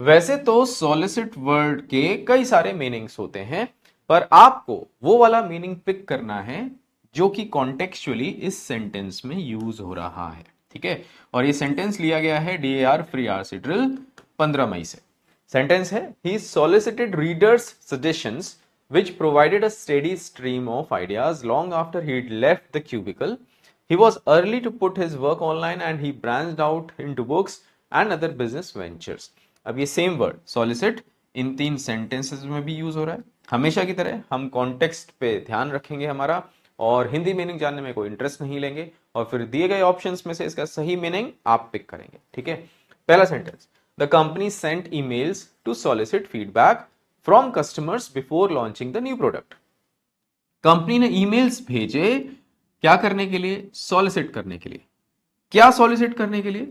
वैसे तो solicit word के कई सारे मीनिंग्स होते हैं, पर आपको वो वाला मीनिंग पिक करना है जो कि कॉन्टेक्चुअली इस सेंटेंस में यूज हो रहा है। ठीक है, और ये सेंटेंस लिया गया है DAR फ्री आरसी ड्रिल 15 मई से। सेंटेंस है, ही solicited readers suggestions which provided a steady stream of ideas long after he'd left the cubicle. He was early to put his work online and he branched out into books and other business ventures. अब ये same word solicit इन तीन sentences में भी use हो रहा है। हमेशा की तरह हम कॉन्टेक्स्ट पे ध्यान रखेंगे हमारा, और हिंदी मीनिंग जानने में कोई इंटरेस्ट नहीं लेंगे, और फिर दिए गए ऑप्शंस में से इसका सही मीनिंग आप पिक करेंगे। ठीक है, पहला sentence, the company sent emails to solicit feedback from customers before launching the new product. Company ने ईमेल्स भेजे क्या करने के लिए? सॉलिसिट करने के लिए। क्या सॉलिसिट करने के लिए?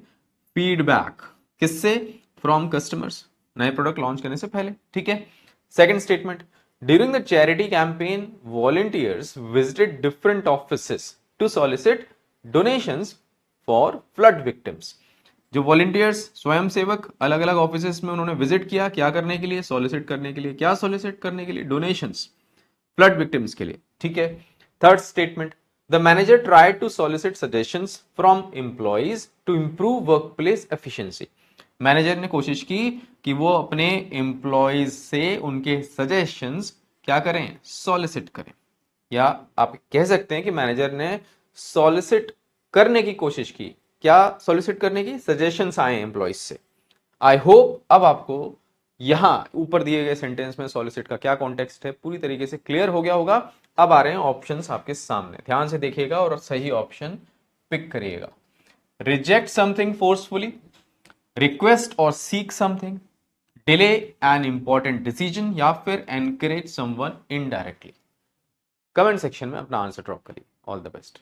फीडबैक। किससे? फ्रॉम कस्टमर्स, नए प्रोडक्ट लॉन्च करने से पहले। ठीक है, second statement, during the charity campaign volunteers visited different offices to solicit donations for flood victims. जो वॉलंटियर्स, स्वयं सेवक, अलग अलग ऑफिसेस में उन्होंने विजिट किया, क्या करने के लिए? सॉलिसिट करने के लिए। क्या सॉलिसिट करने के लिए? डोनेशंस फ्लड विक्टिम्स के लिए। ठीक है, third statement, the manager tried to solicit suggestions from employees to improve workplace efficiency. Manager ने कोशिश की कि वो अपने एम्प्लॉयज से उनके सजेशंस क्या करें? सॉलिसिट करें। या आप कह सकते हैं कि मैनेजर ने सॉलिसिट करने की कोशिश की। क्या सॉलिसिट करने की? सजेशंस आए एम्प्लॉयज से। आई होप अब आपको यहां ऊपर दिए गए सेंटेंस में सॉलिसिट का क्या कॉन्टेक्स्ट है पूरी तरीके से क्लियर हो गया होगा। अब आ रहे हैं ऑप्शंस आपके सामने, ध्यान से देखिएगा और सही ऑप्शन पिक करिएगा। रिजेक्ट समथिंग फोर्सफुली, रिक्वेस्ट और seek something, delay an important decision, या फिर encourage someone indirectly. Comment section में अपना आंसर ड्रॉप करिए। All the best.